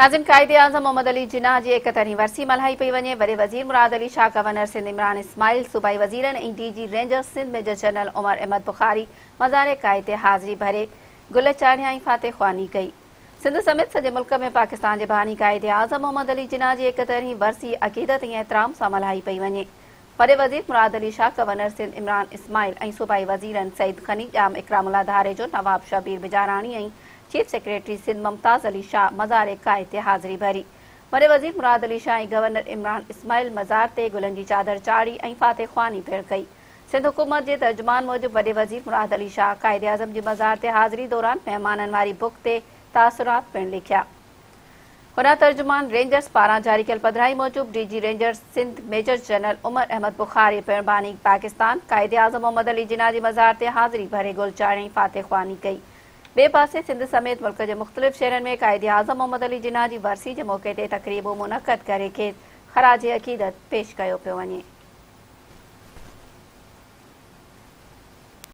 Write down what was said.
नाज़िम क़ाइद आज़म मोहम्मद अली जनाह जी 71वीं वरसी मल्हाई पई वञे। वॾे वज़ीर मुराद अली शाह, गवर्नर सिंध इमरान इस्माइल, सूबाई वज़ीरनि ऐं DG rangers Sindh major general Umar Ahmed Bukhari मज़ार क़ाइद ते हाज़िरी भरे गुल चाढ़िया ऐं फातह ख़्वानी कई। सिंध समेत सॼे मुल्क में पाकिस्तान जे बहानी क़ाइद आज़म मोहम्मद अली जनाह जी 71वीं वरसी अक़ीदत ऐं एहतराम सां मल्हाई पई वञे। वॾे वज़ीर मुराद अली शाह, गवर्नर सिंध इमरान इस्माइल ऐं सूबाई वज़ीरनि सईद खनी, जाम इकरामुल्लाह धारे जो नवाब शबीर बिजाराणी ऐं चीफ सेक्रेटरी सिंध मुमताज़ अली शाह मज़ार क़ाइद ते हाज़िरी भरी। वॾे वज़ीर मुराद अली शाह ऐं गवर्नर इमरान इस्माइल मज़ार ते गुलनि जी चादर चाढ़ी ऐं फातह ख़्वानी पिणु कई। सिंध हुकूमत जे तर्जुमान मूजिबि वॾे वज़ीर मुराद अली शाह क़ाइद आज़म जी मज़ार ते हाज़िरी दौरान महिमाननि वारी बुक ते तासुरात पिणु लिखिया। हुन तर्जुमान रेंजर्स पारां जारी कयल पधिराई मूजिबि DG rangers Sindh major general Umar Ahmed Bukhari पिणु बहानी पाकिस्तान क़ाइद आज़म मोहम्मद अली जनाह जी मज़ार ते हाज़िरी भरे गुल चाढ़े ऐं फातह ख़्वानी कई। ॿिए पासे सिंध समेत मुल्क जे मुख़्तलिफ़ शहरनि में क़ाइद आज़म मोहम्मद अली जनाह जी वरसी जे मौक़े ते तक़रीबूं मुनक़द करे खेसि ख़राज अक़ीदत पेश कयो पियो वञे।